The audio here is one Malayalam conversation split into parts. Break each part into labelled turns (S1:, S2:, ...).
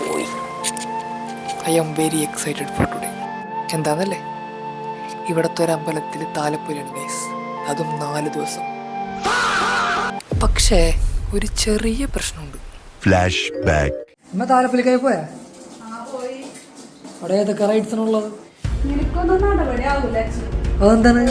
S1: പോയി. I am very excited for today. എന്താന്നല്ലേ, ഇവിടുത്തെ ഒരു അമ്പലത്തിൽ താലപ്പൊലിയാണ് ഗൈസ്, അതും 4 ദിവസം. പക്ഷേ ഒരു ചെറിയ പ്രശ്നമുണ്ട്.
S2: Flash back.
S1: താലപ്പൊലിക്കായി പോയാ അവിടെ ഏതൊക്കെ റൈറ്റ്സിനുള്ളത്? അതെന്താണ്?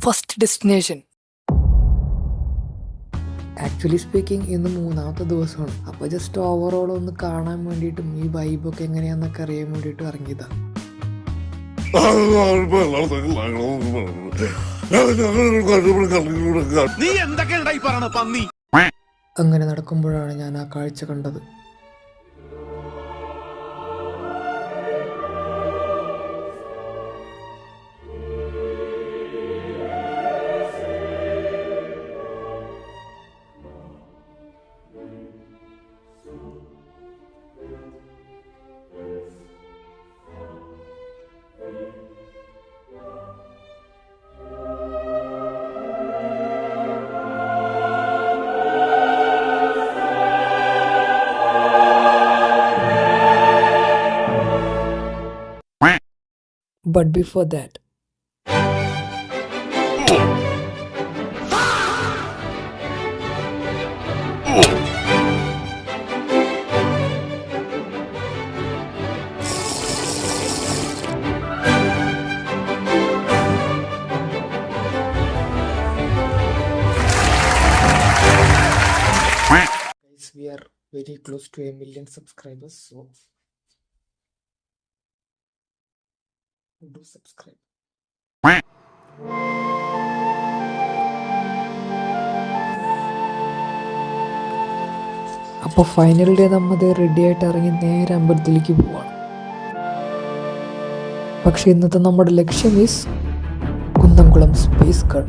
S1: ഫസ്റ്റ് ഡെസ്റ്റിനേഷൻ ആക്ച്വലി സ്പീക്കിംഗ് ഇന്ന് 3ാമത്തെ ദിവസമാണ്. അപ്പോൾ ജസ്റ്റ് ഓവറോൾ ഒന്ന് കാണാൻ വേണ്ടിയിട്ടും ഈ വൈബൊക്കെ എങ്ങനെയാണെന്നൊക്കെ അറിയാൻ വേണ്ടിയിട്ട് ഇറങ്ങിയതാ. അങ്ങനെ നടക്കുമ്പോഴാണ് ഞാൻ ആ കാഴ്ച കണ്ടത്. But before that, guys, we are very close to 1 million subscribers, so do subscribe. അപ്പോൾ ഫൈനൽ ഡേ നമ്മൾ റെഡി ആയിട്ട് ഇറങ്ങി നേരെ അമ്പലത്തിലേക്ക് പോവാണ്. പക്ഷെ ഇന്നത്തെ നമ്മുടെ ലക്ഷ്യം ഈസ് കുന്നംകുളം സ്പേസ് ഗൺ.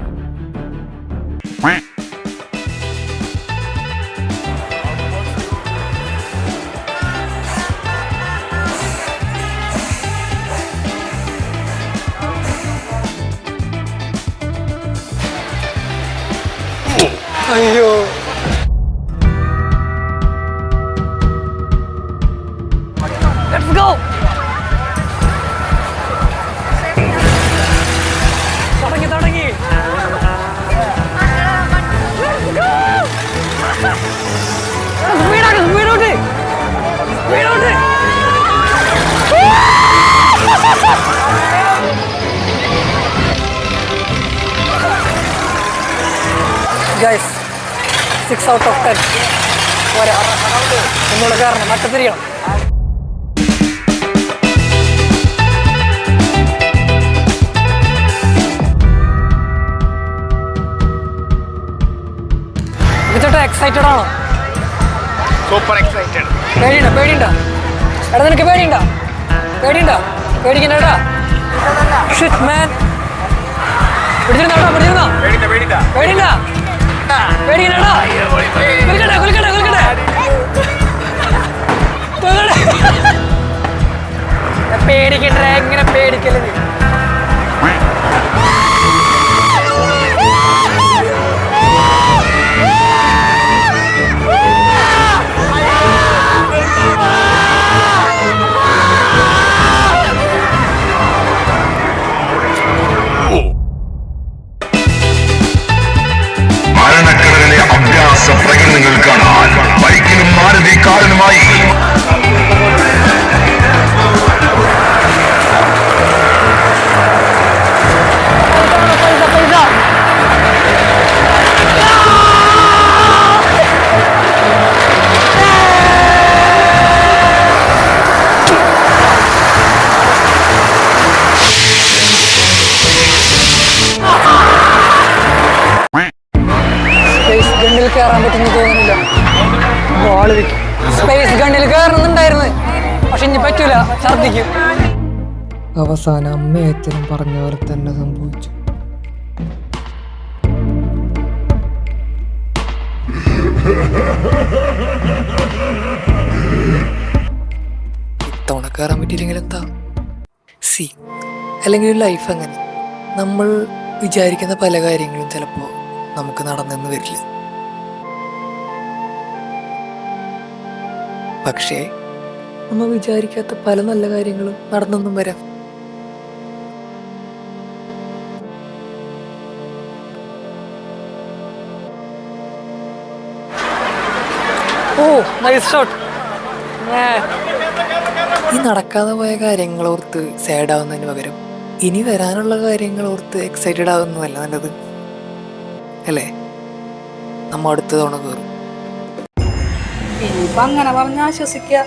S1: അയ്യോ, let's go. തുടങ്ങി സ്പീഡോട്ട്. ഗൈസ് 6 out of 10 പോരാ, ഒന്നുകൂടെ കയറണം, മറ്റത്തിരിയണം. ചേട്ടാ എക്സൈറ്റഡ് ആണോ?
S3: Super excited.
S1: പേടിയുണ്ടോ? എടാ നിനക്ക് പേടിക്കണ്ടടാ? ഷിറ്റ് മാൻ. പിടിച്ചിരുന്നോ? പേടിക്കണ്ട, എങ്ങനെ പേടിക്കല്?
S2: മരണക്കടലിലെ അഭ്യാസ പ്രകടനങ്ങൾ കാണാൻ ബൈക്കിലും മാരുതി കാറിനുമായി
S1: കയറാൻ പറ്റുന്ന തോന്നുന്നില്ല. സ്പേസ് ഗണ്ണിൽ കയറുന്നുണ്ടായിരുന്നു, പക്ഷെ ഇനി പറ്റൂല, ഛർദിക്കും. അവസാനം അമ്മയും അച്ഛനും പറഞ്ഞ പോലെ തന്നെ സംഭവിച്ചു. കയറാൻ പറ്റിയില്ലെങ്കിൽ എന്താ? സി അല്ലെങ്കിൽ ഒരു ലൈഫ് അങ്ങനെ, നമ്മൾ വിചാരിക്കുന്ന പല കാര്യങ്ങളും ചിലപ്പോൾ നമുക്ക് നടന്നെന്ന് വരില്ല. പക്ഷേ നമ്മൾ വിചാരിക്കാത്ത പല നല്ല കാര്യങ്ങളും നടന്നെന്നും വരാം. ഓ നൈസ് ഷോട്ട്. ഈ നടക്കാതെ പോയ കാര്യങ്ങൾ ഓർത്ത് സാഡ് ആവുന്നതിന് പകരം ഇനി വരാനുള്ള കാര്യങ്ങൾ ഓർത്ത് എക്സൈറ്റഡ് ആവുന്നതല്ല നല്ലത്, അല്ലേ? നമ്മ അടുത്ത തവണ കയറും.
S4: ഇനിയിപ്പോ അങ്ങനെ പറഞ്ഞ് ആശ്വസിക്കുക.